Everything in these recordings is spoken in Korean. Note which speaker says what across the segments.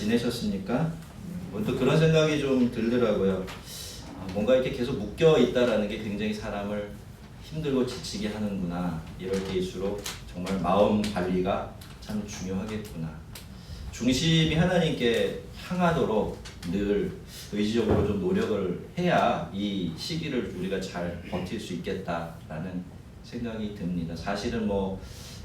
Speaker 1: 지내셨습니까? 또 그런 생각이 좀 들더라고요. 뭔가 이렇게 계속 묶여 있다라는 게 굉장히 사람을 힘들고 지치게 하는구나. 이럴 때일수록 정말 마음 관리가 참 중요하겠구나. 중심이 하나님께 향하도록 늘 의지적으로 좀 노력을 해야 이 시기를 우리가 잘 버틸 수 있겠다라는 생각이 듭니다. 사실은 뭐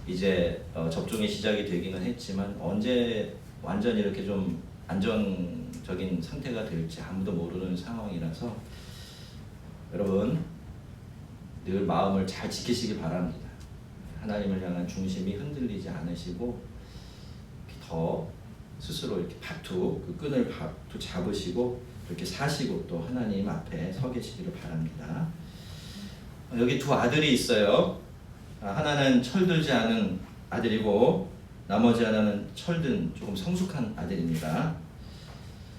Speaker 1: 이제 접종이 시작이 되기는 했지만 언제 완전히 이렇게 좀 안정적인 상태가 될지 아무도 모르는 상황이라서 여러분 늘 마음을 잘 지키시기 바랍니다. 하나님을 향한 중심이 흔들리지 않으시고 더 스스로 이렇게 파투 그 끈을 파투 잡으시고 이렇게 사시고 또 하나님 앞에 서 계시기를 바랍니다. 여기 두 아들이 있어요. 하나는 철들지 않은 아들이고 나머지 하나는 철든 조금 성숙한 아들입니다.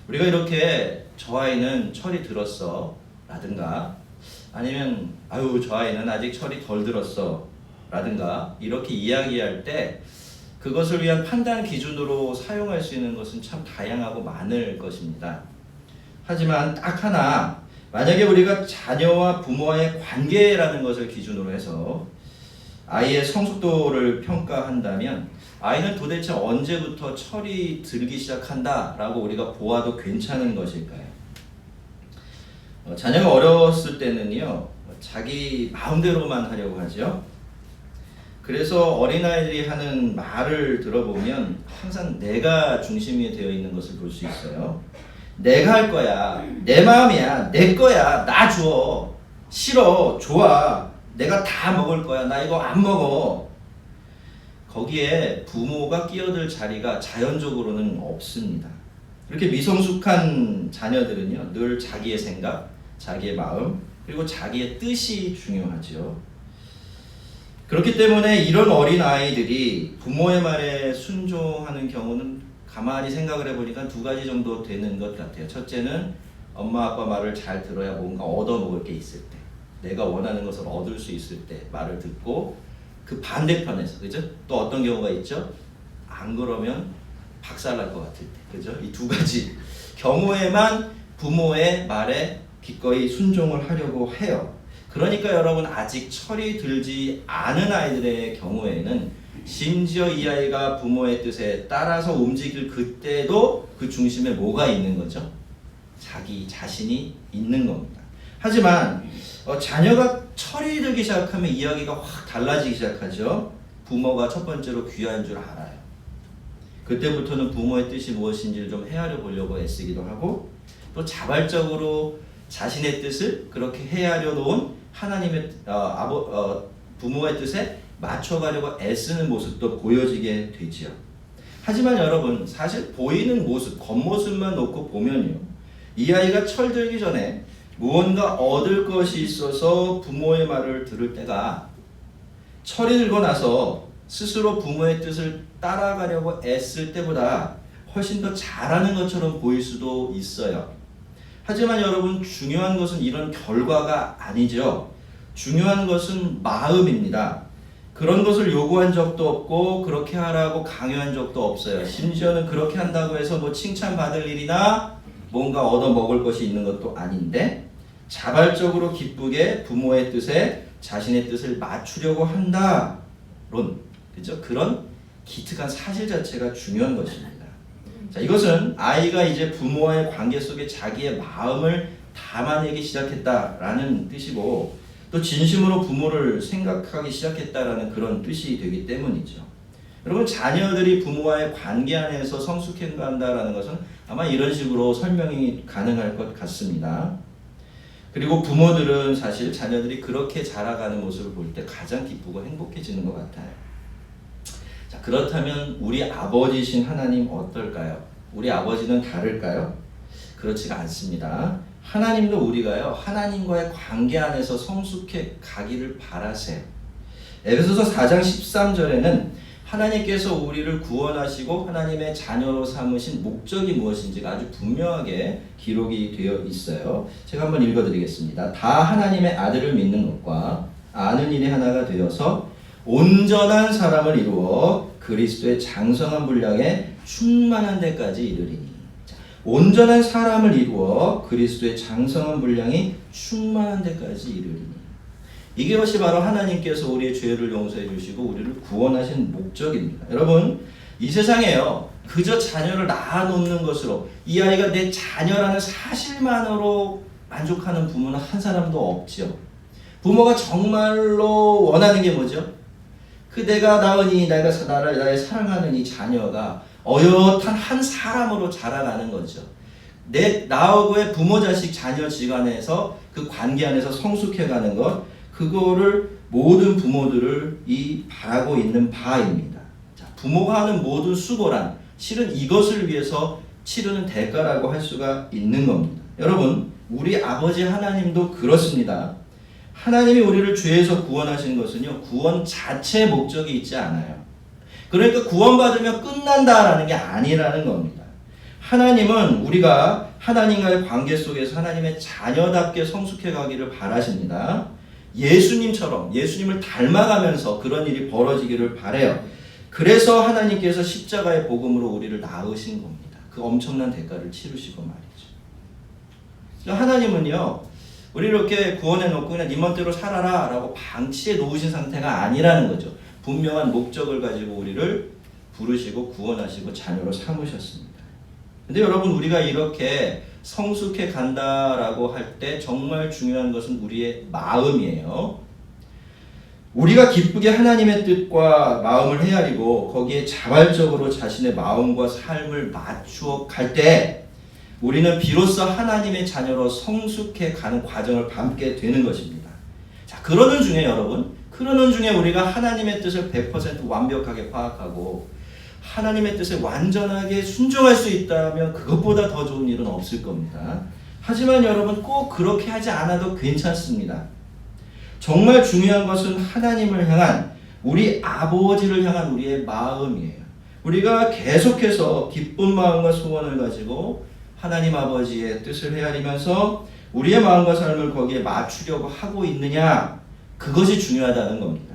Speaker 1: 우리가 이렇게 저 아이는 철이 들었어 라든가 아니면 아유 저 아이는 아직 철이 덜 들었어 라든가 이렇게 이야기할 때 그것을 위한 판단 기준으로 사용할 수 있는 것은 참 다양하고 많을 것입니다. 하지만 딱 하나, 만약에 우리가 자녀와 부모와의 관계라는 것을 기준으로 해서 아이의 성숙도를 평가한다면 아이는 도대체 언제부터 철이 들기 시작한다라고 우리가 보아도 괜찮은 것일까요? 자녀가 어렸을 때는요, 자기 마음대로만 하려고 하죠. 그래서 어린아이들이 하는 말을 들어보면 항상 내가 중심이 되어 있는 것을 볼 수 있어요. 내가 할 거야. 내 마음이야. 내 거야. 나 줘. 싫어. 좋아. 내가 다 먹을 거야. 나 이거 안 먹어. 거기에 부모가 끼어들 자리가 자연적으로는 없습니다. 이렇게 미성숙한 자녀들은요, 늘 자기의 생각, 자기의 마음, 그리고 자기의 뜻이 중요하죠. 그렇기 때문에 이런 어린 아이들이 부모의 말에 순종하는 경우는 가만히 생각을 해보니까 두 가지 정도 되는 것 같아요. 첫째는 엄마 아빠 말을 잘 들어야 뭔가 얻어먹을 게 있을 때, 내가 원하는 것을 얻을 수 있을 때 말을 듣고, 그 반대편에서 그죠? 또 어떤 경우가 있죠? 안 그러면 박살날 것 같을 때, 그죠? 이 두 가지 경우에만 부모의 말에 기꺼이 순종을 하려고 해요. 그러니까 여러분 아직 철이 들지 않은 아이들의 경우에는 심지어 이 아이가 부모의 뜻에 따라서 움직일 그때도 그 중심에 뭐가 있는 거죠? 자기 자신이 있는 겁니다. 하지만 자녀가 철이 들기 시작하면 이야기가 확 달라지기 시작하죠. 부모가 첫 번째로 귀한 줄 알아요. 그때부터는 부모의 뜻이 무엇인지를 좀 헤아려 보려고 애쓰기도 하고 또 자발적으로 자신의 뜻을 그렇게 헤아려 놓은 하나님의 부모의 뜻에 맞춰가려고 애쓰는 모습도 보여지게 되지요. 하지만 여러분 사실 보이는 모습, 겉모습만 놓고 보면요, 이 아이가 철들기 전에 무언가 얻을 것이 있어서 부모의 말을 들을 때가 철이 들고 나서 스스로 부모의 뜻을 따라가려고 애쓸 때보다 훨씬 더 잘하는 것처럼 보일 수도 있어요. 하지만 여러분 중요한 것은 이런 결과가 아니죠. 중요한 것은 마음입니다. 그런 것을 요구한 적도 없고 그렇게 하라고 강요한 적도 없어요. 심지어는 그렇게 한다고 해서 뭐 칭찬받을 일이나 뭔가 얻어먹을 것이 있는 것도 아닌데 자발적으로 기쁘게 부모의 뜻에 자신의 뜻을 맞추려고 한다론, 그죠? 그런 기특한 사실 자체가 중요한 것입니다. 자, 이것은 아이가 이제 부모와의 관계 속에 자기의 마음을 담아내기 시작했다라는 뜻이고 또 진심으로 부모를 생각하기 시작했다라는 그런 뜻이 되기 때문이죠. 여러분 자녀들이 부모와의 관계 안에서 성숙해간다라는 것은 아마 이런 식으로 설명이 가능할 것 같습니다. 그리고 부모들은 사실 자녀들이 그렇게 자라가는 모습을 볼 때 가장 기쁘고 행복해지는 것 같아요. 자, 그렇다면 우리 아버지신 하나님 어떨까요? 우리 아버지는 다를까요? 그렇지가 않습니다. 하나님도 우리가요, 하나님과의 관계 안에서 성숙해 가기를 바라세요. 에베소서 4장 13절에는 하나님께서 우리를 구원하시고 하나님의 자녀로 삼으신 목적이 무엇인지가 아주 분명하게 기록이 되어 있어요. 제가 한번 읽어드리겠습니다. 다 하나님의 아들을 믿는 것과 아는 일이 하나가 되어서 온전한 사람을 이루어 그리스도의 장성한 분량에 충만한 데까지 이르리니. 온전한 사람을 이루어 그리스도의 장성한 분량이 충만한 데까지 이르리니. 이것이 바로 하나님께서 우리의 죄를 용서해 주시고 우리를 구원하신 목적입니다. 여러분, 이 세상에요, 그저 자녀를 낳아놓는 것으로 이 아이가 내 자녀라는 사실만으로 만족하는 부모는 한 사람도 없죠. 부모가 정말로 원하는 게 뭐죠? 내가 낳으니 나의 사랑하는 이 자녀가 어엿한 한 사람으로 자라나는 거죠. 나하고의 부모 자식 자녀 지간에서 그 관계 안에서 성숙해가는 것, 그거를 모든 부모들을 바라고 있는 바입니다. 자, 부모가 하는 모든 수고란 실은 이것을 위해서 치르는 대가라고 할 수가 있는 겁니다. 여러분, 우리 아버지 하나님도 그렇습니다. 하나님이 우리를 죄에서 구원하신 것은요, 구원 자체의 목적이 있지 않아요. 그러니까 구원받으면 끝난다라는 게 아니라는 겁니다. 하나님은 우리가 하나님과의 관계 속에서 하나님의 자녀답게 성숙해 가기를 바라십니다. 예수님처럼 예수님을 닮아가면서 그런 일이 벌어지기를 바라요. 그래서 하나님께서 십자가의 복음으로 우리를 낳으신 겁니다. 그 엄청난 대가를 치르시고 말이죠. 하나님은요, 우리를 이렇게 구원해 놓고 그냥 네 멋대로 살아라 라고 방치해 놓으신 상태가 아니라는 거죠. 분명한 목적을 가지고 우리를 부르시고 구원하시고 자녀로 삼으셨습니다. 근데 여러분, 우리가 이렇게 성숙해 간다라고 할 때 정말 중요한 것은 우리의 마음이에요. 우리가 기쁘게 하나님의 뜻과 마음을 헤아리고 거기에 자발적으로 자신의 마음과 삶을 맞추어 갈 때 우리는 비로소 하나님의 자녀로 성숙해 가는 과정을 밟게 되는 것입니다. 자, 그러는 중에 우리가 하나님의 뜻을 100% 완벽하게 파악하고 하나님의 뜻에 완전하게 순종할 수 있다면 그것보다 더 좋은 일은 없을 겁니다. 하지만 여러분, 꼭 그렇게 하지 않아도 괜찮습니다. 정말 중요한 것은 하나님을 향한, 우리 아버지를 향한 우리의 마음이에요. 우리가 계속해서 기쁜 마음과 소원을 가지고 하나님 아버지의 뜻을 헤아리면서 우리의 마음과 삶을 거기에 맞추려고 하고 있느냐, 그것이 중요하다는 겁니다.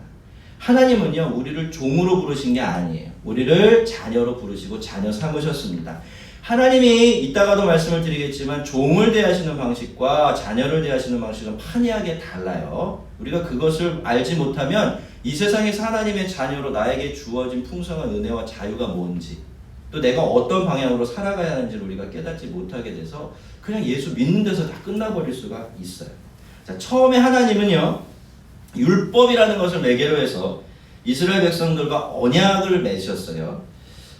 Speaker 1: 하나님은요, 우리를 종으로 부르신 게 아니에요. 우리를 자녀로 부르시고 자녀 삼으셨습니다. 하나님이 이따가도 말씀을 드리겠지만 종을 대하시는 방식과 자녀를 대하시는 방식은 판이하게 달라요. 우리가 그것을 알지 못하면 이 세상에서 하나님의 자녀로 나에게 주어진 풍성한 은혜와 자유가 뭔지, 또 내가 어떤 방향으로 살아가야 하는지를 우리가 깨닫지 못하게 돼서 그냥 예수 믿는 데서 다 끝나버릴 수가 있어요. 자, 처음에 하나님은요, 율법이라는 것을 매개로 해서 이스라엘 백성들과 언약을 맺으셨어요.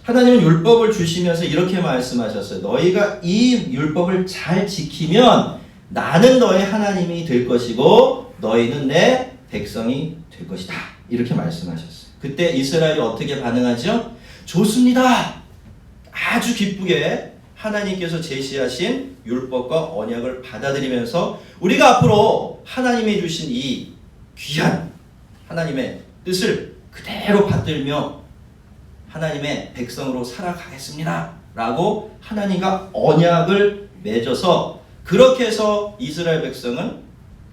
Speaker 1: 하나님은 율법을 주시면서 이렇게 말씀하셨어요. 너희가 이 율법을 잘 지키면 나는 너의 하나님이 될 것이고 너희는 내 백성이 될 것이다. 이렇게 말씀하셨어요. 그때 이스라엘이 어떻게 반응하죠? 좋습니다. 아주 기쁘게 하나님께서 제시하신 율법과 언약을 받아들이면서 우리가 앞으로 하나님이 주신 이 귀한 하나님의 뜻을 그대로 받들며 하나님의 백성으로 살아가겠습니다 라고 하나님과 언약을 맺어서, 그렇게 해서 이스라엘 백성은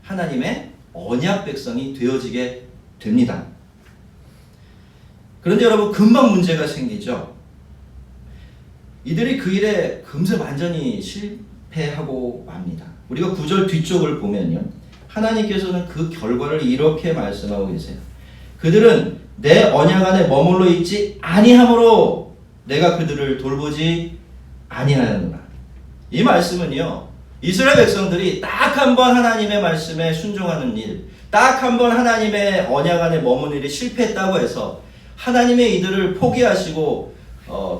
Speaker 1: 하나님의 언약 백성이 되어지게 됩니다. 그런데 여러분, 금방 문제가 생기죠. 이들이 그 일에 금세 완전히 실패하고 맙니다. 우리가 9절 뒤쪽을 보면요, 하나님께서는 그 결과를 이렇게 말씀하고 계세요. 그들은 내 언약 안에 머물러 있지 아니함으로 내가 그들을 돌보지 아니하였노라. 이 말씀은요, 이스라엘 백성들이 딱 한 번 하나님의 말씀에 순종하는 일, 딱 한 번 하나님의 언약 안에 머무는 일이 실패했다고 해서 하나님의 이들을 포기하시고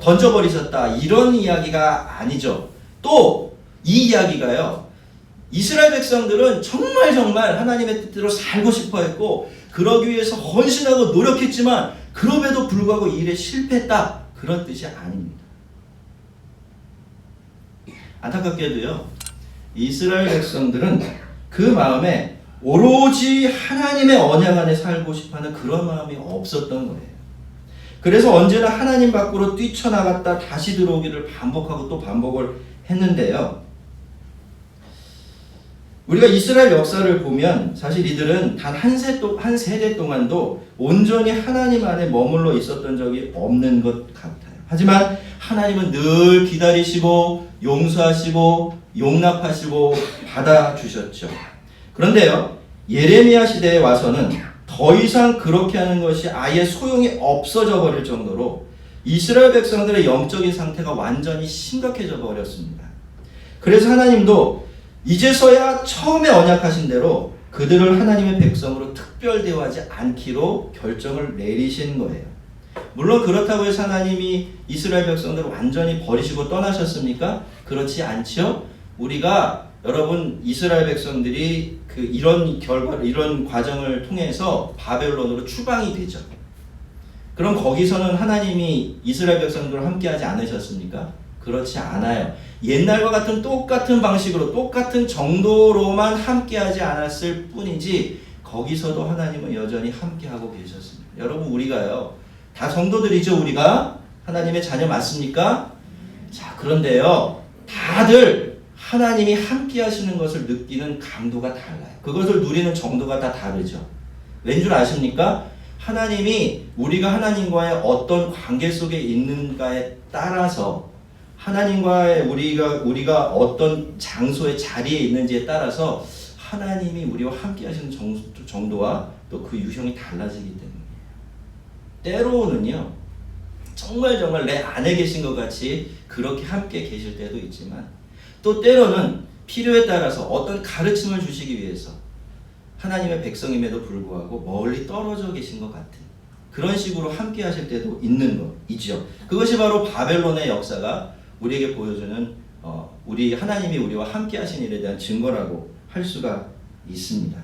Speaker 1: 던져버리셨다, 이런 이야기가 아니죠. 또 이 이야기가요, 이스라엘 백성들은 정말 하나님의 뜻대로 살고 싶어 했고 그러기 위해서 헌신하고 노력했지만 그럼에도 불구하고 이 일에 실패했다, 그런 뜻이 아닙니다. 안타깝게도요, 이스라엘 백성들은 그 마음에 오로지 하나님의 언약 안에 살고 싶어하는 그런 마음이 없었던 거예요. 그래서 언제나 하나님 밖으로 뛰쳐나갔다 다시 들어오기를 반복하고 또 반복을 했는데요, 우리가 이스라엘 역사를 보면 사실 이들은 단 한 세대 동안도 온전히 하나님 안에 머물러 있었던 적이 없는 것 같아요. 하지만 하나님은 늘 기다리시고 용서하시고 용납하시고 받아주셨죠. 그런데요, 예레미야 시대에 와서는 더 이상 그렇게 하는 것이 아예 소용이 없어져 버릴 정도로 이스라엘 백성들의 영적인 상태가 완전히 심각해져 버렸습니다. 그래서 하나님도 이제서야 처음에 언약하신 대로 그들을 하나님의 백성으로 특별 대우하지 않기로 결정을 내리신 거예요. 물론 그렇다고 해서 하나님이 이스라엘 백성들을 완전히 버리시고 떠나셨습니까? 그렇지 않죠. 우리가 여러분 이스라엘 백성들이 이런 과정을 통해서 바벨론으로 추방이 되죠. 그럼 거기서는 하나님이 이스라엘 백성들과 함께하지 않으셨습니까? 그렇지 않아요. 옛날과 같은 똑같은 방식으로 똑같은 정도로만 함께하지 않았을 뿐이지 거기서도 하나님은 여전히 함께하고 계셨습니다. 여러분 우리가요 다 성도들이죠. 우리가 하나님의 자녀 맞습니까? 자, 그런데요 다들 하나님이 함께 하시는 것을 느끼는 강도가 달라요. 그것을 누리는 정도가 다 다르죠. 왠 줄 아십니까? 하나님이 우리가 하나님과의 어떤 관계 속에 있는가에 따라서 하나님과의 우리가 어떤 장소의 자리에 있는지에 따라서 하나님이 우리와 함께 하시는 정도와 또 그 유형이 달라지기 때문이에요. 때로는요 정말 내 안에 계신 것 같이 그렇게 함께 계실 때도 있지만 또 때로는 필요에 따라서 어떤 가르침을 주시기 위해서 하나님의 백성임에도 불구하고 멀리 떨어져 계신 것 같은 그런 식으로 함께 하실 때도 있는 것이죠. 그것이 바로 바벨론의 역사가 우리에게 보여주는 우리 하나님이 우리와 함께 하신 일에 대한 증거라고 할 수가 있습니다.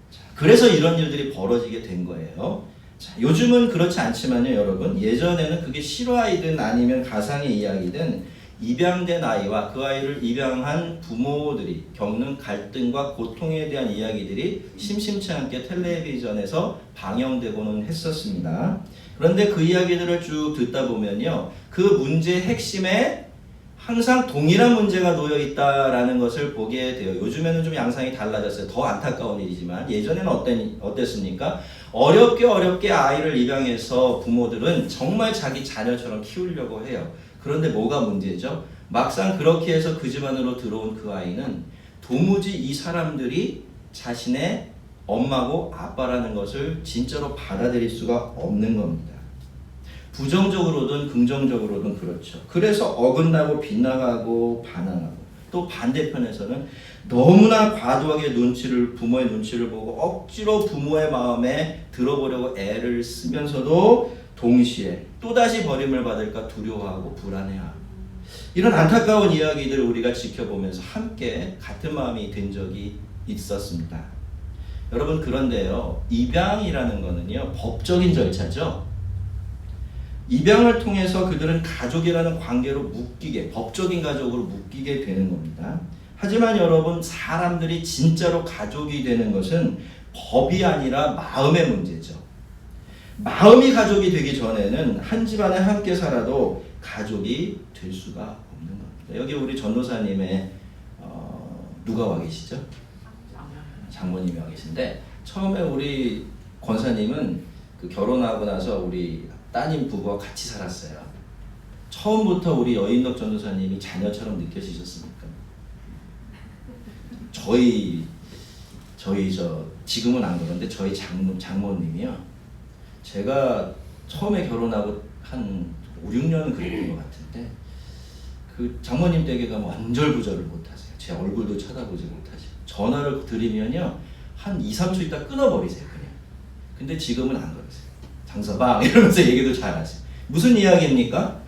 Speaker 1: 자, 그래서 이런 일들이 벌어지게 된 거예요. 자, 요즘은 그렇지 않지만요, 여러분. 예전에는 그게 실화이든 아니면 가상의 이야기든 입양된 아이와 그 아이를 입양한 부모들이 겪는 갈등과 고통에 대한 이야기들이 심심치 않게 텔레비전에서 방영되고는 했었습니다. 그런데 그 이야기들을 쭉 듣다 보면요, 그 문제의 핵심에 항상 동일한 문제가 놓여 있다라는 것을 보게 돼요. 요즘에는 좀 양상이 달라졌어요. 더 안타까운 일이지만 예전에는 어땠습니까? 어렵게 아이를 입양해서 부모들은 정말 자기 자녀처럼 키우려고 해요. 그런데 뭐가 문제죠? 막상 그렇게 해서 그 집안으로 들어온 그 아이는 도무지 이 사람들이 자신의 엄마고 아빠라는 것을 진짜로 받아들일 수가 없는 겁니다. 부정적으로든 긍정적으로든 그렇죠. 그래서 어긋나고 빗나가고 반항하고 또 반대편에서는 너무나 과도하게 부모의 눈치를 보고 억지로 부모의 마음에 들어보려고 애를 쓰면서도 동시에 또다시 버림을 받을까 두려워하고 불안해하고 이런 안타까운 이야기들을 우리가 지켜보면서 함께 같은 마음이 된 적이 있었습니다. 여러분 그런데요, 입양이라는 거는요 법적인 절차죠. 입양을 통해서 그들은 가족이라는 관계로 법적인 가족으로 묶이게 되는 겁니다. 하지만 여러분 사람들이 진짜로 가족이 되는 것은 법이 아니라 마음의 문제죠. 마음이 가족이 되기 전에는 한 집안에 함께 살아도 가족이 될 수가 없는 겁니다. 여기 우리 전도사님의 누가 와 계시죠? 장모님이 와 계신데 처음에 우리 권사님은 그 결혼하고 나서 우리 따님 부부와 같이 살았어요. 처음부터 우리 여인덕 전도사님이 자녀처럼 느껴지셨습니까? 저희 지금은 안 그런데 저희 장모님이요. 제가 처음에 결혼하고 한 5, 6년은 그랬던 것 같은데 그 장모님 댁에 가면 안절부절을 못하세요. 제 얼굴도 쳐다보지 못하시고 전화를 드리면요 한 2, 3초 있다 끊어버리세요 그냥. 근데 지금은 안 그러세요. 장서방 이러면서 얘기도 잘하세요. 무슨 이야기입니까?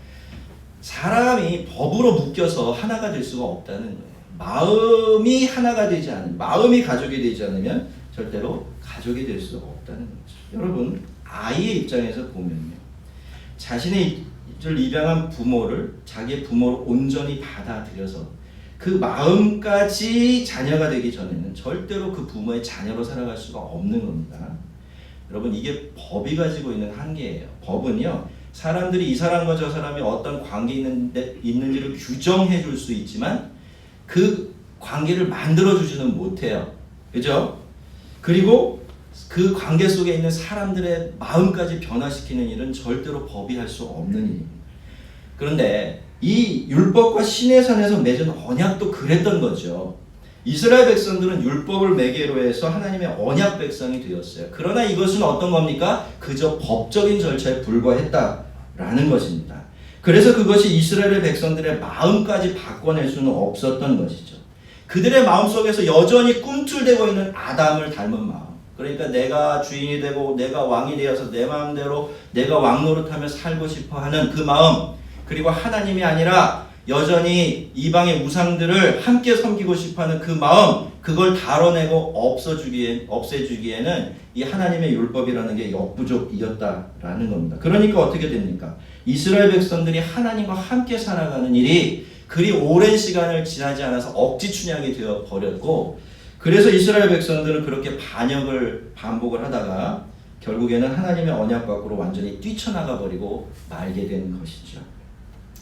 Speaker 1: 사람이 법으로 묶여서 하나가 될 수가 없다는 거예요. 마음이 하나가 되지 않으면, 마음이 가족이 되지 않으면 절대로 가족이 될 수가 없다는 거죠. 여러분 아이의 입장에서 보면요, 자신의 입양한 부모를 자기의 부모로 온전히 받아들여서 그 마음까지 자녀가 되기 전에는 절대로 그 부모의 자녀로 살아갈 수가 없는 겁니다. 여러분 이게 법이 가지고 있는 한계예요. 법은요 사람들이 이 사람과 저 사람이 어떤 관계에 있는지를 규정해 줄 수 있지만 그 관계를 만들어 주지는 못해요. 그죠? 그리고 그 관계 속에 있는 사람들의 마음까지 변화시키는 일은 절대로 법이 할 수 없는 일입니다. 그런데 이 율법과 시내산에서 맺은 언약도 그랬던 거죠. 이스라엘 백성들은 율법을 매개로 해서 하나님의 언약 백성이 되었어요. 그러나 이것은 어떤 겁니까? 그저 법적인 절차에 불과했다라는 것입니다. 그래서 그것이 이스라엘 백성들의 마음까지 바꿔낼 수는 없었던 것이죠. 그들의 마음속에서 여전히 꿈틀대고 있는 아담을 닮은 마음. 그러니까 내가 주인이 되고 내가 왕이 되어서 내 마음대로 내가 왕노릇하며 살고 싶어하는 그 마음, 그리고 하나님이 아니라 여전히 이방의 우상들을 함께 섬기고 싶어하는 그 마음, 그걸 다뤄내고 없애주기에는 이 하나님의 율법이라는 게 역부족이었다라는 겁니다. 그러니까 어떻게 됩니까? 이스라엘 백성들이 하나님과 함께 살아가는 일이 그리 오랜 시간을 지나지 않아서 억지 춘향이 되어 버렸고, 그래서 이스라엘 백성들은 그렇게 반복을 하다가 결국에는 하나님의 언약 밖으로 완전히 뛰쳐나가 버리고 말게 된 것이죠.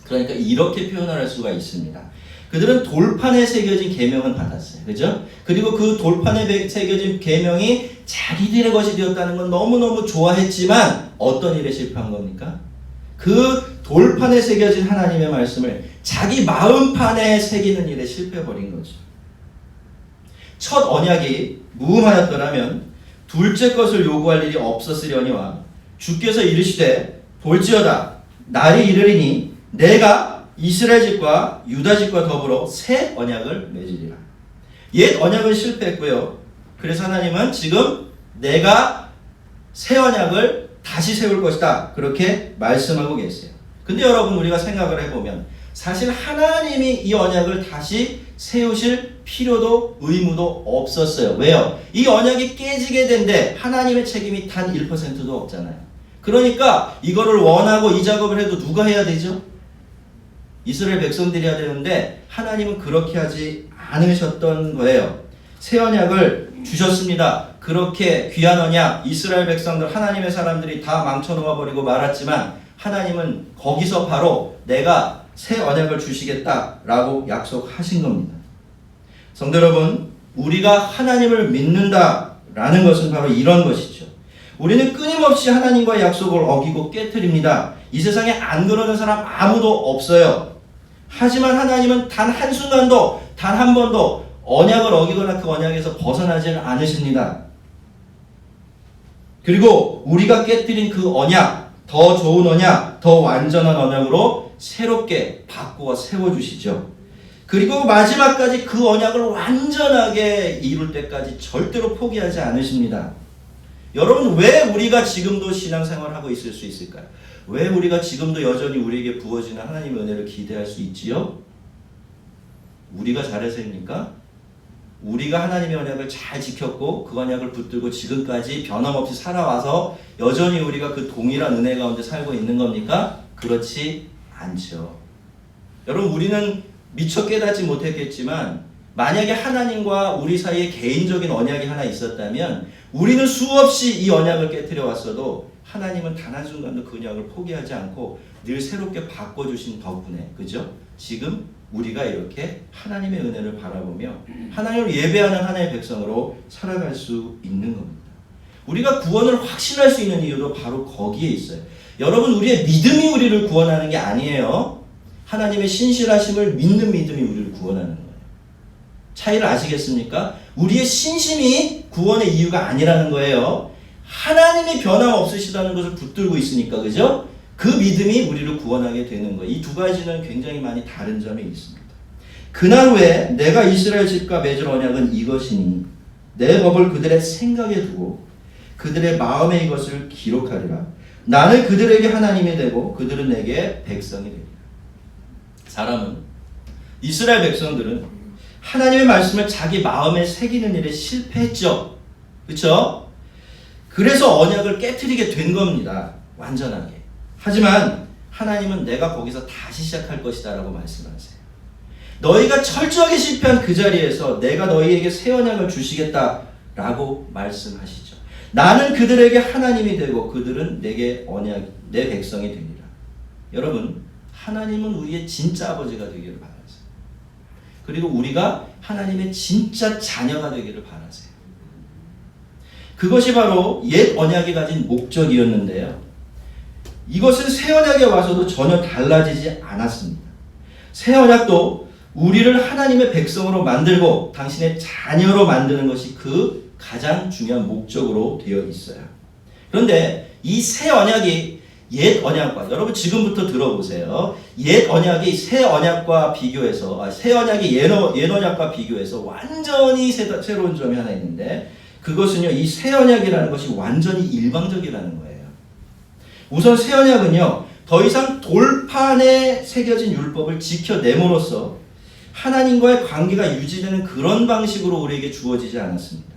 Speaker 1: 그러니까 이렇게 표현할 수가 있습니다. 그들은 돌판에 새겨진 계명은 받았어요. 그죠? 그리고 그 돌판에 새겨진 계명이 자기들의 것이 되었다는 건 너무너무 좋아했지만 어떤 일에 실패한 겁니까? 그 돌판에 새겨진 하나님의 말씀을 자기 마음판에 새기는 일에 실패해버린 거죠. 첫 언약이 무음하였더라면 둘째 것을 요구할 일이 없었으려니와 주께서 이르시되 볼지어다 날이 이르리니 내가 이스라엘 집과 유다 집과 더불어 새 언약을 맺으리라. 옛 언약은 실패했고요. 그래서 하나님은 지금 내가 새 언약을 다시 세울 것이다, 그렇게 말씀하고 계세요. 근데 여러분, 우리가 생각을 해보면 사실 하나님이 이 언약을 다시 세우실 필요도 의무도 없었어요. 왜요? 이 언약이 깨지게 된데 하나님의 책임이 단 1%도 없잖아요. 그러니까 이거를 원하고 이 작업을 해도 누가 해야 되죠? 이스라엘 백성들이 해야 되는데 하나님은 그렇게 하지 않으셨던 거예요. 새 언약을 주셨습니다. 그렇게 귀한 언약, 이스라엘 백성들, 하나님의 사람들이 다 망쳐놓아 버리고 말았지만 하나님은 거기서 바로 내가 새 언약을 주시겠다라고 약속하신 겁니다. 성도 여러분, 우리가 하나님을 믿는다라는 것은 바로 이런 것이죠. 우리는 끊임없이 하나님과의 약속을 어기고 깨트립니다. 이 세상에 안 그러는 사람 아무도 없어요. 하지만 하나님은 단 한순간도, 단 한 번도 언약을 어기거나 그 언약에서 벗어나지 않으십니다. 그리고 우리가 깨뜨린 그 언약, 더 좋은 언약, 더 완전한 언약으로 새롭게 바꾸어 세워주시죠. 그리고 마지막까지 그 언약을 완전하게 이룰 때까지 절대로 포기하지 않으십니다. 여러분, 왜 우리가 지금도 신앙생활을 하고 있을 수 있을까요? 왜 우리가 지금도 여전히 우리에게 부어지는 하나님의 은혜를 기대할 수 있지요? 우리가 잘해서입니까? 우리가 하나님의 언약을 잘 지켰고 그 언약을 붙들고 지금까지 변함없이 살아와서 여전히 우리가 그 동일한 은혜 가운데 살고 있는 겁니까? 그렇지 않죠. 여러분, 우리는 미처 깨닫지 못했겠지만 만약에 하나님과 우리 사이에 개인적인 언약이 하나 있었다면 우리는 수없이 이 언약을 깨트려 왔어도 하나님은 단 한순간도 그 언약을 포기하지 않고 늘 새롭게 바꿔주신 덕분에, 그죠? 지금 우리가 이렇게 하나님의 은혜를 바라보며 하나님을 예배하는 하나님의 백성으로 살아갈 수 있는 겁니다. 우리가 구원을 확신할 수 있는 이유도 바로 거기에 있어요. 여러분, 우리의 믿음이 우리를 구원하는 게 아니에요. 하나님의 신실하심을 믿는 믿음이 우리를 구원하는 거예요. 차이를 아시겠습니까? 우리의 신심이 구원의 이유가 아니라는 거예요. 하나님이 변함없으시다는 것을 붙들고 있으니까, 그죠? 그 믿음이 우리를 구원하게 되는 거예요. 이 두 가지는 굉장히 많이 다른 점이 있습니다. 그날 후에 내가 이스라엘 집과 맺을 언약은 이것이니 내 법을 그들의 생각에 두고 그들의 마음에 이것을 기록하리라. 나는 그들에게 하나님이 되고 그들은 내게 백성이 되리라. 사람은, 이스라엘 백성들은 하나님의 말씀을 자기 마음에 새기는 일에 실패했죠. 그렇죠? 그래서 언약을 깨트리게 된 겁니다. 완전하게. 하지만 하나님은 내가 거기서 다시 시작할 것이다 라고 말씀하세요. 너희가 철저하게 실패한 그 자리에서 내가 너희에게 새 언약을 주시겠다 라고 말씀하시죠. 나는 그들에게 하나님이 되고 그들은 내게 내 백성이 됩니다. 여러분, 하나님은 우리의 진짜 아버지가 되기를 바라세요. 그리고 우리가 하나님의 진짜 자녀가 되기를 바라세요. 그것이 바로 옛 언약이 가진 목적이었는데요. 이것은 새 언약에 와서도 전혀 달라지지 않았습니다. 새 언약도 우리를 하나님의 백성으로 만들고 당신의 자녀로 만드는 것이 그 가장 중요한 목적으로 되어 있어요. 그런데 이 새 언약이 옛 언약과, 여러분 지금부터 들어보세요. 옛 언약이 새 언약과 비교해서, 새 언약이 옛 언약과 비교해서 완전히 새로운 점이 하나 있는데, 그것은요, 이 새 언약이라는 것이 완전히 일방적이라는 거예요. 우선 새 언약은요, 더 이상 돌판에 새겨진 율법을 지켜냄으로써 하나님과의 관계가 유지되는 그런 방식으로 우리에게 주어지지 않았습니다.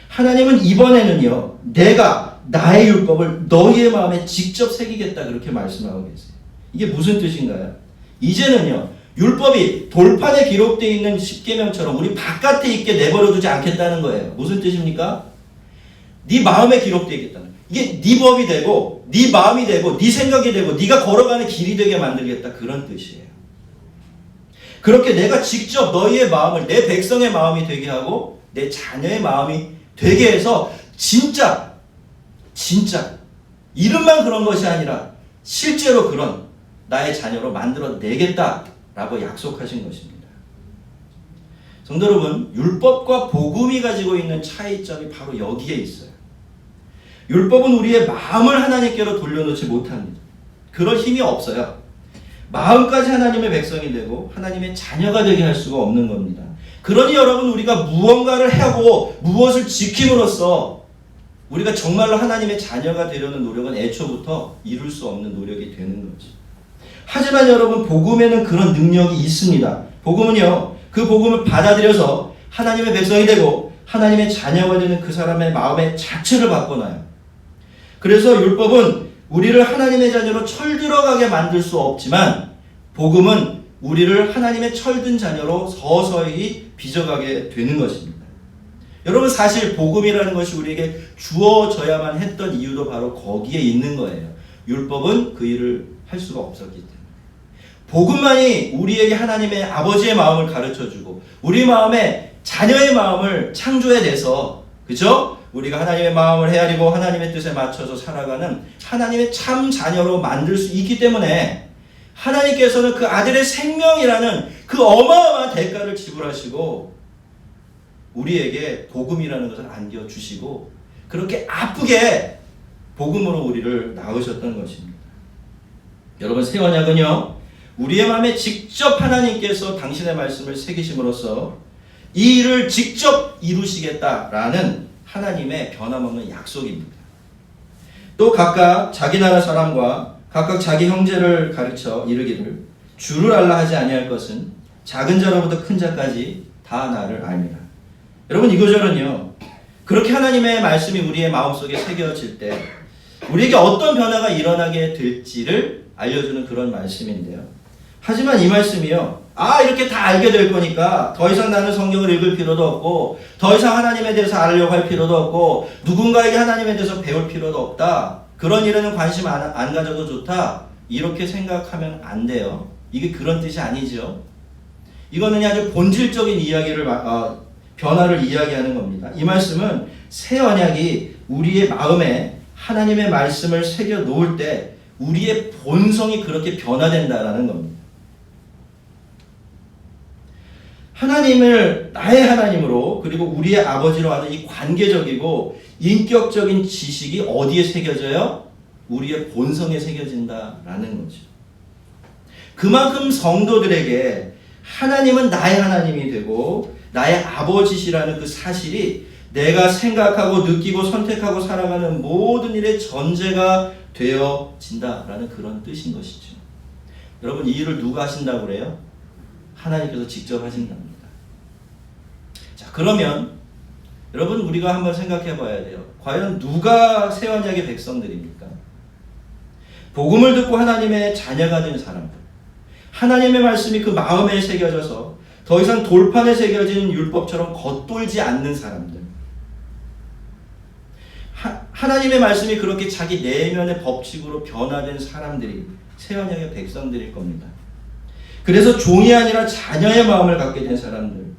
Speaker 1: 하나님은 이번에는요, 내가 나의 율법을 너희의 마음에 직접 새기겠다, 그렇게 말씀하고 계세요. 이게 무슨 뜻인가요? 이제는요, 율법이 돌판에 기록되어 있는 십계명처럼 우리 바깥에 있게 내버려두지 않겠다는 거예요. 무슨 뜻입니까? 네 마음에 기록되어 있겠다는 거예요. 이게 네 법이 되고 네 마음이 되고 네 생각이 되고 네가 걸어가는 길이 되게 만들겠다, 그런 뜻이에요. 그렇게 내가 직접 너희의 마음을, 내 백성의 마음이 되게 하고 내 자녀의 마음이 되게 해서 진짜 이름만 그런 것이 아니라 실제로 그런 나의 자녀로 만들어내겠다라고 약속하신 것입니다. 성도 여러분, 율법과 복음이 가지고 있는 차이점이 바로 여기에 있어요. 율법은 우리의 마음을 하나님께로 돌려놓지 못합니다. 그럴 힘이 없어요. 마음까지 하나님의 백성이 되고 하나님의 자녀가 되게 할 수가 없는 겁니다. 그러니 여러분, 우리가 무언가를 하고 무엇을 지킴으로써 우리가 정말로 하나님의 자녀가 되려는 노력은 애초부터 이룰 수 없는 노력이 되는 거죠. 하지만 여러분, 복음에는 그런 능력이 있습니다. 복음은요, 그 복음을 받아들여서 하나님의 백성이 되고 하나님의 자녀가 되는 그 사람의 마음의 자체를 바꿔놔요. 그래서 율법은 우리를 하나님의 자녀로 철들어가게 만들 수 없지만 복음은 우리를 하나님의 철든 자녀로 서서히 빚어가게 되는 것입니다. 여러분, 사실 복음이라는 것이 우리에게 주어져야만 했던 이유도 바로 거기에 있는 거예요. 율법은 그 일을 할 수가 없었기 때문에. 복음만이 우리에게 하나님의 아버지의 마음을 가르쳐주고 우리 마음에 자녀의 마음을 창조해내서, 그죠? 우리가 하나님의 마음을 헤아리고 하나님의 뜻에 맞춰서 살아가는 하나님의 참 자녀로 만들 수 있기 때문에 하나님께서는 그 아들의 생명이라는 그 어마어마한 대가를 지불하시고 우리에게 복음이라는 것을 안겨주시고 그렇게 아프게 복음으로 우리를 낳으셨던 것입니다. 여러분, 새 언약은요, 우리의 마음에 직접 하나님께서 당신의 말씀을 새기심으로써 이 일을 직접 이루시겠다라는 하나님의 변함없는 약속입니다. 또 각각 자기 나라 사람과 각각 자기 형제를 가르쳐 이르기를 주를 알라 하지 아니할 것은 작은 자로부터 큰 자까지 다 나를 알미라. 여러분, 이 구절은요, 그렇게 하나님의 말씀이 우리의 마음속에 새겨질 때 우리에게 어떤 변화가 일어나게 될지를 알려주는 그런 말씀인데요. 하지만 이 말씀이요, 이렇게 다 알게 될 거니까 더 이상 나는 성경을 읽을 필요도 없고 더 이상 하나님에 대해서 알려고 할 필요도 없고 누군가에게 하나님에 대해서 배울 필요도 없다, 그런 일에는 관심 안 가져도 좋다, 이렇게 생각하면 안 돼요. 이게 그런 뜻이 아니죠. 이거는 아주 본질적인 이야기를 변화를 이야기하는 겁니다. 이 말씀은 새 언약이 우리의 마음에 하나님의 말씀을 새겨 놓을 때 우리의 본성이 그렇게 변화된다라는 겁니다. 하나님을 나의 하나님으로 그리고 우리의 아버지로 하는 이 관계적이고 인격적인 지식이 어디에 새겨져요? 우리의 본성에 새겨진다라는 거죠. 그만큼 성도들에게 하나님은 나의 하나님이 되고 나의 아버지시라는 그 사실이 내가 생각하고 느끼고 선택하고 살아가는 모든 일의 전제가 되어진다라는 그런 뜻인 것이죠. 여러분, 이 일을 누가 하신다고 그래요? 하나님께서 직접 하신답니다. 자, 그러면 여러분, 우리가 한번 생각해 봐야 돼요. 과연 누가 새 언약의 백성들입니까? 복음을 듣고 하나님의 자녀가 된 사람들, 하나님의 말씀이 그 마음에 새겨져서 더 이상 돌판에 새겨진 율법처럼 겉돌지 않는 사람들, 하나님의 말씀이 그렇게 자기 내면의 법칙으로 변화된 사람들이 새 언약의 백성들일 겁니다. 그래서 종이 아니라 자녀의 마음을 갖게 된 사람들,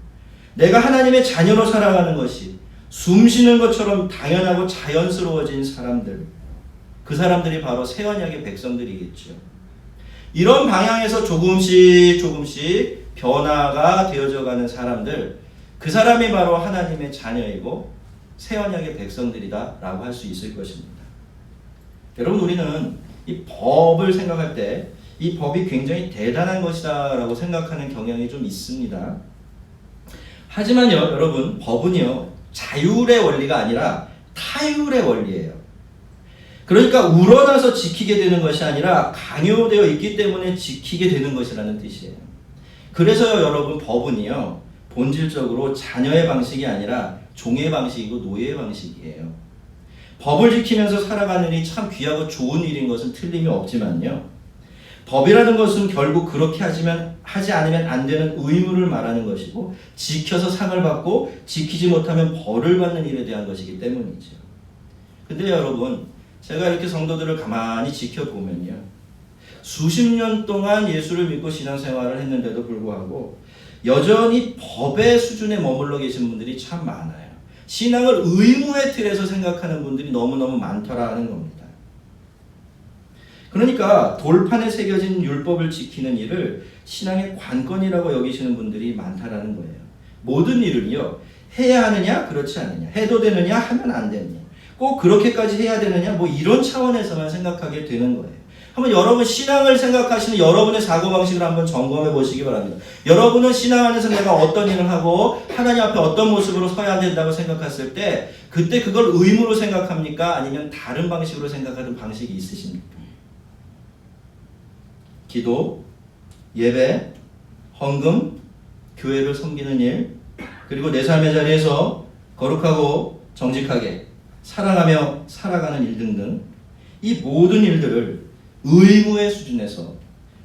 Speaker 1: 내가 하나님의 자녀로 살아가는 것이 숨쉬는 것처럼 당연하고 자연스러워진 사람들, 그 사람들이 바로 새 언약의 백성들이겠죠. 이런 방향에서 조금씩 변화가 되어져 가는 사람들, 그 사람이 바로 하나님의 자녀이고 새 언약의 백성들이다 라고 할 수 있을 것입니다. 여러분, 우리는 이 법을 생각할 때 이 법이 굉장히 대단한 것이다 라고 생각하는 경향이 좀 있습니다. 하지만요, 여러분, 법은요, 자율의 원리가 아니라 타율의 원리예요. 그러니까 우러나서 지키게 되는 것이 아니라 강요되어 있기 때문에 지키게 되는 것이라는 뜻이에요. 그래서 여러분, 법은요, 본질적으로 자녀의 방식이 아니라 종의 방식이고 노예의 방식이에요. 법을 지키면서 살아가는 일이 참 귀하고 좋은 일인 것은 틀림이 없지만요, 법이라는 것은 결국 그렇게 하지 않으면 안 되는 의무를 말하는 것이고, 지켜서 상을 받고 지키지 못하면 벌을 받는 일에 대한 것이기 때문이죠. 근데 여러분, 제가 이렇게 성도들을 가만히 지켜보면요, 수십 년 동안 예수를 믿고 신앙생활을 했는데도 불구하고 여전히 법의 수준에 머물러 계신 분들이 참 많아요. 신앙을 의무의 틀에서 생각하는 분들이 너무너무 많더라는 겁니다. 그러니까 돌판에 새겨진 율법을 지키는 일을 신앙의 관건이라고 여기시는 분들이 많다라는 거예요. 모든 일을요, 해야 하느냐 그렇지 않느냐, 해도 되느냐 하면 안 되느냐, 꼭 그렇게까지 해야 되느냐, 뭐 이런 차원에서만 생각하게 되는 거예요. 한번 여러분 신앙을 생각하시는 여러분의 사고방식을 한번 점검해 보시기 바랍니다. 여러분은 신앙 안에서 내가 어떤 일을 하고 하나님 앞에 어떤 모습으로 서야 된다고 생각했을 때 그때 그걸 의무로 생각합니까? 아니면 다른 방식으로 생각하는 방식이 있으십니까? 기도, 예배, 헌금, 교회를 섬기는 일, 그리고 내 삶의 자리에서 거룩하고 정직하게 사랑하며 살아가는 일 등등, 이 모든 일들을 의무의 수준에서,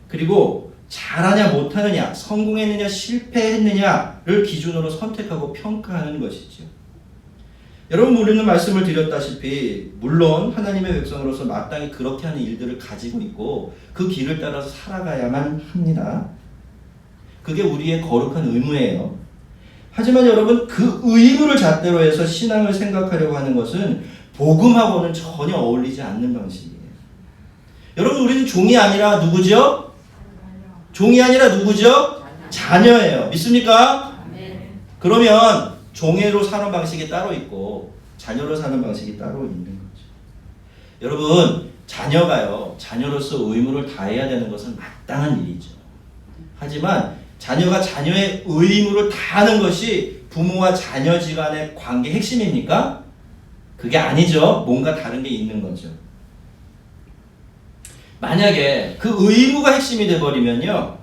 Speaker 1: 그리고 잘하냐 못하느냐, 성공했느냐 실패했느냐를 기준으로 선택하고 평가하는 것이죠. 여러분, 우리는 말씀을 드렸다시피 물론 하나님의 백성으로서 마땅히 그렇게 하는 일들을 가지고 있고 그 길을 따라서 살아가야만 합니다. 그게 우리의 거룩한 의무예요. 하지만 여러분, 그 의무를 잣대로 해서 신앙을 생각하려고 하는 것은 복음하고는 전혀 어울리지 않는 방식이에요. 여러분, 우리는 종이 아니라 누구죠? 종이 아니라 누구죠? 자녀예요. 믿습니까? 그러면 종애로 사는 방식이 따로 있고 자녀로 사는 방식이 따로 있는 거죠. 여러분, 자녀가요, 자녀로서 의무를 다해야 되는 것은 마땅한 일이죠. 하지만 자녀가 자녀의 의무를 다하는 것이 부모와 자녀지간의 관계 핵심입니까? 그게 아니죠. 뭔가 다른 게 있는 거죠. 만약에 그 의무가 핵심이 돼버리면요,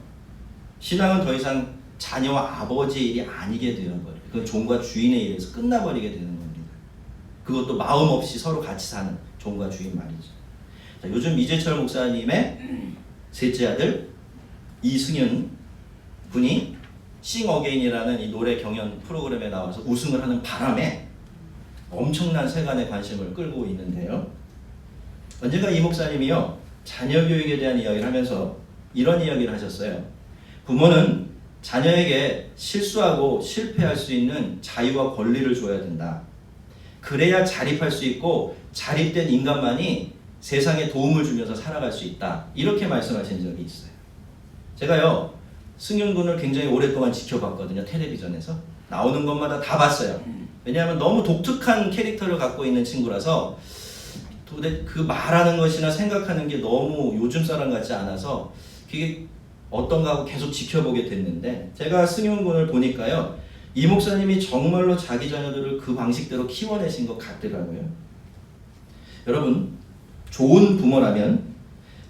Speaker 1: 신앙은 더 이상 자녀와 아버지의 일이 아니게 되어버려요. 그건 종과 주인의 일에서 끝나버리게 되는 겁니다. 그것도 마음 없이 서로 같이 사는 종과 주인 말이죠. 자, 요즘 이재철 목사님의 셋째 아들 이승윤 분이 싱 어게인이라는 이 노래 경연 프로그램에 나와서 우승을 하는 바람에 엄청난 세간의 관심을 끌고 있는데요. 언젠가 이 목사님이요, 자녀 교육에 대한 이야기를 하면서 이런 이야기를 하셨어요. 부모는 자녀에게 실수하고 실패할 수 있는 자유와 권리를 줘야 된다. 그래야 자립할 수 있고 자립된 인간만이 세상에 도움을 주면서 살아갈 수 있다. 이렇게 말씀하신 적이 있어요. 제가요, 승윤 군을 굉장히 오랫동안 지켜봤거든요. 텔레비전에서. 나오는 것마다 다 봤어요. 왜냐하면 너무 독특한 캐릭터를 갖고 있는 친구라서 도대체 그 말하는 것이나 생각하는 게 너무 요즘 사람 같지 않아서 그게 어떤가 하고 계속 지켜보게 됐는데, 제가 승윤 군을 보니까요, 이 목사님이 정말로 자기 자녀들을 그 방식대로 키워내신 것 같더라고요. 여러분, 좋은 부모라면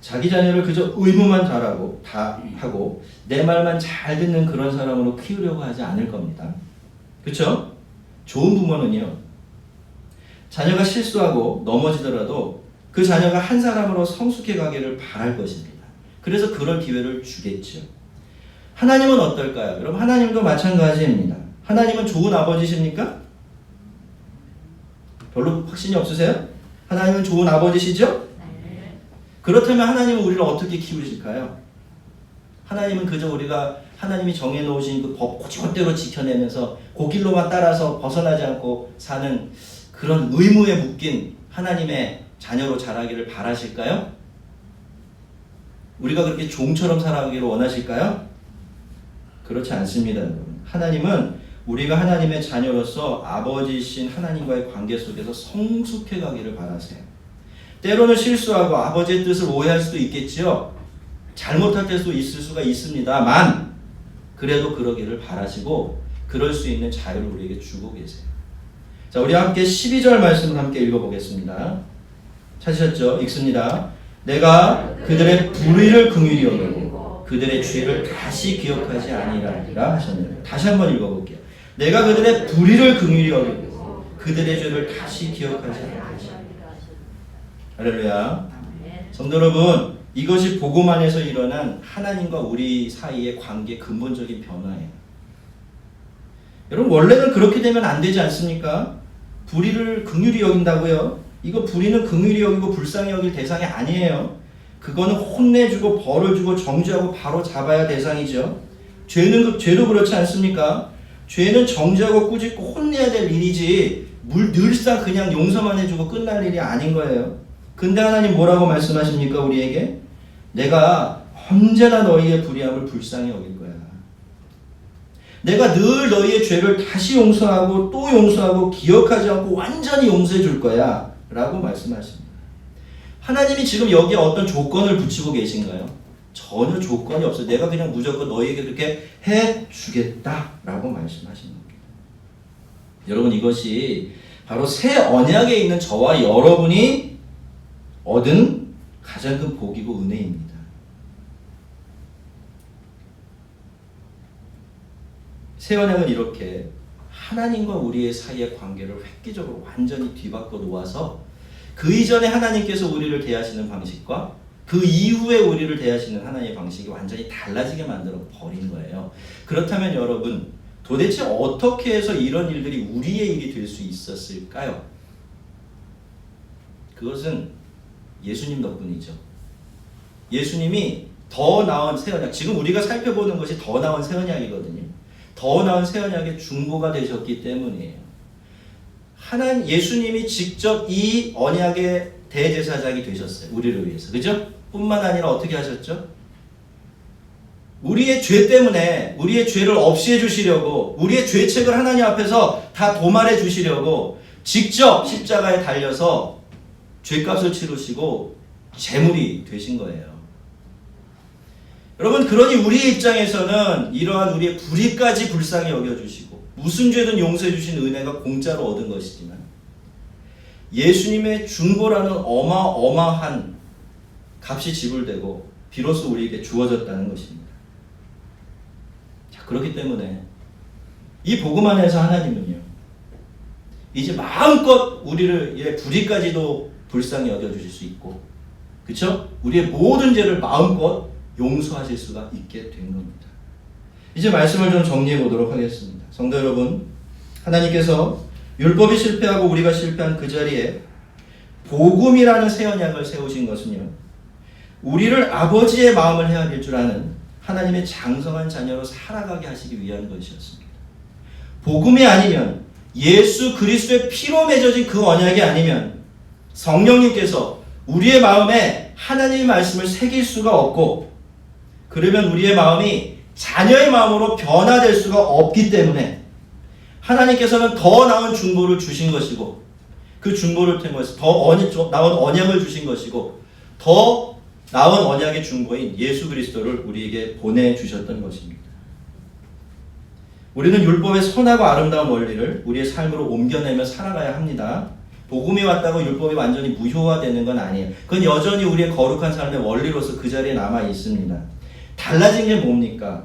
Speaker 1: 자기 자녀를 그저 의무만 잘하고 다 하고 내 말만 잘 듣는 그런 사람으로 키우려고 하지 않을 겁니다. 그렇죠? 좋은 부모는요, 자녀가 실수하고 넘어지더라도 그 자녀가 한 사람으로 성숙해 가기를 바랄 것입니다. 그래서 그럴 기회를 주겠죠. 하나님은 어떨까요? 여러분, 하나님도 마찬가지입니다. 하나님은 좋은 아버지십니까? 별로 확신이 없으세요? 하나님은 좋은 아버지시죠? 그렇다면 하나님은 우리를 어떻게 키우실까요? 하나님은 그저 우리가 하나님이 정해놓으신 그 법 고지것대로 지켜내면서 그 길로만 따라서 벗어나지 않고 사는 그런 의무에 묶인 하나님의 자녀로 자라기를 바라실까요? 우리가 그렇게 종처럼 살아가기를 원하실까요? 그렇지 않습니다, 여러분. 하나님은 우리가 하나님의 자녀로서 아버지이신 하나님과의 관계 속에서 성숙해 가기를 바라세요. 때로는 실수하고 아버지의 뜻을 오해할 수도 있겠지요. 잘못할 때도 있을 수가 있습니다만 그래도 그러기를 바라시고 그럴 수 있는 자유를 우리에게 주고 계세요. 자, 우리 함께 12절 말씀을 함께 읽어보겠습니다. 찾으셨죠? 읽습니다. 내가 그들의 불의를 긍휼히 여기고 그들의 죄를 다시 기억하지 아니하리라 하셨네요. 다시 한번 읽어볼게요. 내가 그들의 불의를 긍휼히 여기고 그들의 죄를 다시 기억하지 아니하리라. 할렐루야. 성도 여러분, 이것이 복음 안에서 일어난 하나님과 우리 사이의 관계의 근본적인 변화예요. 여러분, 원래는 그렇게 되면 안 되지 않습니까? 불의를 긍휼히 여긴다고요? 이거 불의는 긍휼히 여기고 불쌍히 여길 대상이 아니에요. 그거는 혼내주고 벌을 주고 정죄하고 바로 잡아야 대상이죠. 죄도 그렇지 않습니까? 죄는 정죄하고 꾸짖고 혼내야 될 일이지 늘상 그냥 용서만 해주고 끝날 일이 아닌 거예요. 근데 하나님 뭐라고 말씀하십니까? 우리에게 내가 언제나 너희의 불의함을 불쌍히 여길 거야. 내가 늘 너희의 죄를 다시 용서하고 또 용서하고 기억하지 않고 완전히 용서해 줄 거야 라고 말씀하십니다. 하나님이 지금 여기에 어떤 조건을 붙이고 계신가요? 전혀 조건이 없어요. 내가 그냥 무조건 너희에게 그렇게 해주겠다 라고 말씀하시는 겁니다. 여러분, 이것이 바로 새 언약에 있는 저와 여러분이 얻은 가장 큰 복이고 은혜입니다. 새 언약은 이렇게 하나님과 우리의 사이의 관계를 획기적으로 완전히 뒤바꿔 놓아서 그 이전에 하나님께서 우리를 대하시는 방식과 그 이후에 우리를 대하시는 하나님의 방식이 완전히 달라지게 만들어 버린 거예요. 그렇다면 여러분, 도대체 어떻게 해서 이런 일들이 우리의 일이 될 수 있었을까요? 그것은 예수님 덕분이죠. 예수님이 더 나은 새 언약, 지금 우리가 살펴보는 것이 더 나은 새 언약이거든요. 더 나은 새 언약의 중보가 되셨기 때문이에요. 예수님이 직접 이 언약의 대제사장이 되셨어요. 우리를 위해서. 그죠? 뿐만 아니라 어떻게 하셨죠? 우리의 죄 때문에 우리의 죄를 없이 해주시려고, 우리의 죄책을 하나님 앞에서 다 도말해 주시려고 직접 십자가에 달려서 죄값을 치르시고 제물이 되신 거예요. 여러분, 그러니 우리의 입장에서는 이러한 우리의 불의까지 불쌍히 여겨주시고 무슨 죄든 용서해 주신 은혜가 공짜로 얻은 것이지만 예수님의 중보라는 어마어마한 값이 지불되고 비로소 우리에게 주어졌다는 것입니다. 자, 그렇기 때문에 이 복음 안에서 하나님은요, 이제 마음껏 우리를 불의까지도 불쌍히 여겨주실 수 있고, 그쵸? 우리의 모든 죄를 마음껏 용서하실 수가 있게 된 겁니다. 이제 말씀을 좀 정리해 보도록 하겠습니다. 성도 여러분, 하나님께서 율법이 실패하고 우리가 실패한 그 자리에 복음이라는 새 언약을 세우신 것은요, 우리를 아버지의 마음을 헤아릴 줄 아는 하나님의 장성한 자녀로 살아가게 하시기 위한 것이었습니다. 복음이 아니면, 예수 그리스도의 피로 맺어진 그 언약이 아니면 성령님께서 우리의 마음에 하나님의 말씀을 새길 수가 없고, 그러면 우리의 마음이 자녀의 마음으로 변화될 수가 없기 때문에 하나님께서는 더 나은 중보를 주신 것이고, 그 중보를 통해서 더 나은 언약을 주신 것이고, 더 나은 언약의 중보인 예수 그리스도를 우리에게 보내주셨던 것입니다. 우리는 율법의 선하고 아름다운 원리를 우리의 삶으로 옮겨내며 살아가야 합니다. 복음이 왔다고 율법이 완전히 무효화되는 건 아니에요. 그건 여전히 우리의 거룩한 삶의 원리로서 그 자리에 남아 있습니다. 달라진 게 뭡니까?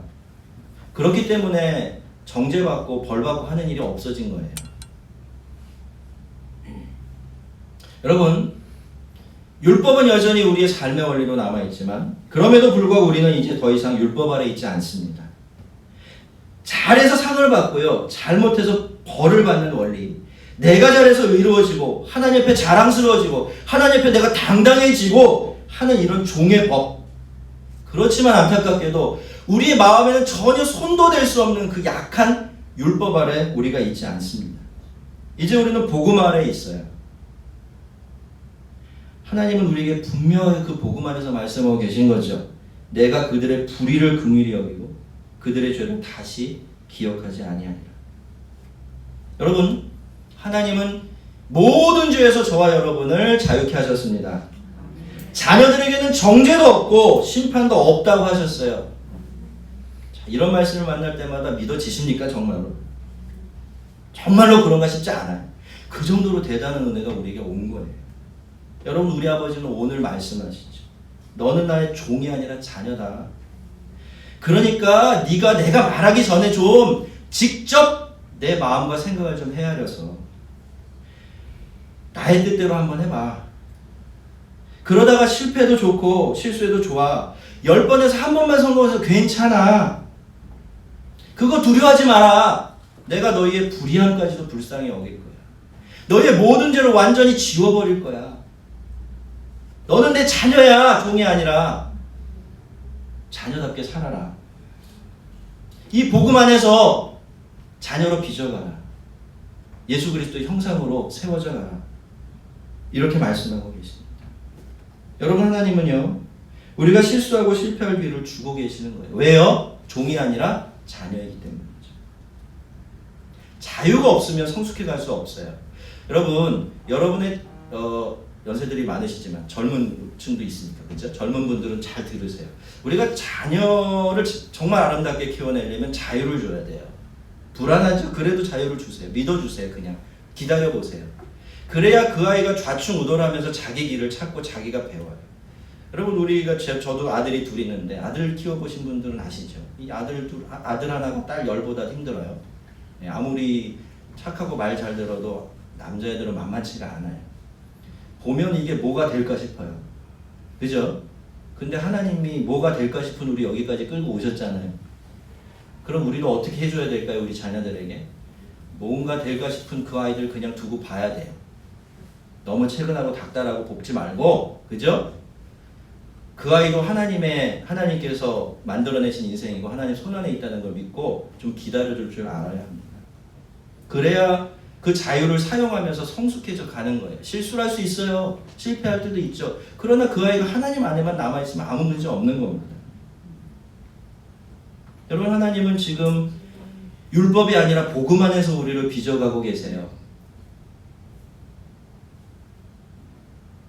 Speaker 1: 그렇기 때문에 정죄받고 벌받고 하는 일이 없어진 거예요. 여러분, 율법은 여전히 우리의 삶의 원리로 남아있지만 그럼에도 불구하고 우리는 이제 더 이상 율법 아래 있지 않습니다. 잘해서 상을 받고요, 잘못해서 벌을 받는 원리, 내가 잘해서 의로워지고 하나님 앞에 자랑스러워지고 하나님 앞에 내가 당당해지고 하는 이런 종의 법, 그렇지만 안타깝게도 우리의 마음에는 전혀 손도 댈 수 없는 그 약한 율법 아래 우리가 있지 않습니다. 이제 우리는 복음 아래 있어요. 하나님은 우리에게 분명히 그 복음 안에서 말씀하고 계신 거죠. 내가 그들의 불의를 긍휼히 여기고 그들의 죄를 다시 기억하지 아니하리라. 여러분, 하나님은 모든 죄에서 저와 여러분을 자유케 하셨습니다. 자녀들에게는 정죄도 없고 심판도 없다고 하셨어요. 자, 이런 말씀을 만날 때마다 믿어지십니까? 정말로? 정말로 그런가 싶지 않아요. 그 정도로 대단한 은혜가 우리에게 온 거예요. 여러분, 우리 아버지는 오늘 말씀하시죠. 너는 나의 종이 아니라 자녀다. 그러니까 내가 말하기 전에 좀 직접 내 마음과 생각을 좀 헤아려서 나의 뜻대로 한번 해봐. 그러다가 실패도 좋고 실수해도 좋아. 10번에서 한 번만 성공해서 괜찮아. 그거 두려워하지 마라. 내가 너희의 불의함까지도 불쌍히 여길 거야. 너희의 모든 죄를 완전히 지워버릴 거야. 너는 내 자녀야. 종이 아니라. 자녀답게 살아라. 이 복음 안에서 자녀로 빚어가라. 예수 그리스도의 형상으로 세워져 가라. 이렇게 말씀하고 계십니다. 여러분, 하나님은요, 우리가 실수하고 실패할 기회를 주고 계시는 거예요. 왜요? 종이 아니라 자녀이기 때문이죠. 자유가 없으면 성숙해 갈 수 없어요. 여러분, 여러분의 연세들이 많으시지만 젊은 층도 있으니까, 그죠? 젊은 분들은 잘 들으세요. 우리가 자녀를 정말 아름답게 키워내려면 자유를 줘야 돼요. 불안하죠? 그래도 자유를 주세요. 믿어주세요. 그냥 기다려보세요. 그래야 그 아이가 좌충우돌하면서 자기 길을 찾고 자기가 배워요. 여러분, 저도 아들이 둘 있는데 아들 키워보신 분들은 아시죠? 이 아들 하나가 딸 10보다 힘들어요. 아무리 착하고 말 잘 들어도 남자애들은 만만치가 않아요. 보면 이게 뭐가 될까 싶어요. 그죠? 근데 하나님이 뭐가 될까 싶은 우리 여기까지 끌고 오셨잖아요. 그럼 우리는 어떻게 해줘야 될까요? 우리 자녀들에게 뭔가 될까 싶은 그 아이들 그냥 두고 봐야 돼요. 너무 채근하고 닥달하고 볶지 말고, 그죠? 그 아이도 하나님께서 만들어내신 인생이고 하나님 손안에 있다는 걸 믿고 좀 기다려줄 줄 알아야 합니다. 그래야 그 자유를 사용하면서 성숙해져 가는 거예요. 실수를 할 수 있어요. 실패할 때도 있죠. 그러나 그 아이가 하나님 안에만 남아있으면 아무 문제 없는 겁니다. 여러분, 하나님은 지금 율법이 아니라 복음 안에서 우리를 빚어가고 계세요.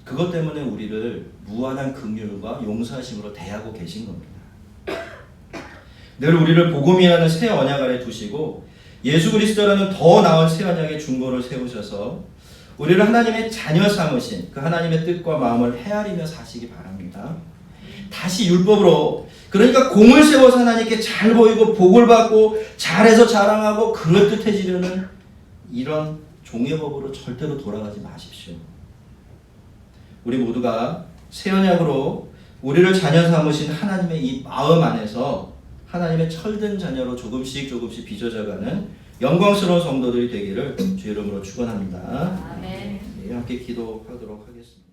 Speaker 1: 그것 때문에 우리를 무한한 긍휼과 용서하심으로 대하고 계신 겁니다. 늘 우리를 복음이라는 새 언약 아래 두시고 예수 그리스도라는 더 나은 새 언약의 중보를 세우셔서 우리를 하나님의 자녀 삼으신 그 하나님의 뜻과 마음을 헤아리며 사시기 바랍니다. 다시 율법으로, 그러니까 공을 세워서 하나님께 잘 보이고 복을 받고 잘해서 자랑하고 그럴듯해지려는 이런 종의 법으로 절대로 돌아가지 마십시오. 우리 모두가 새 언약으로 우리를 자녀 삼으신 하나님의 이 마음 안에서 하나님의 철든 자녀로 조금씩 빚어져가는 영광스러운 성도들이 되기를 주의 이름으로 축원합니다.
Speaker 2: 아멘.
Speaker 1: 함께 기도하도록 하겠습니다.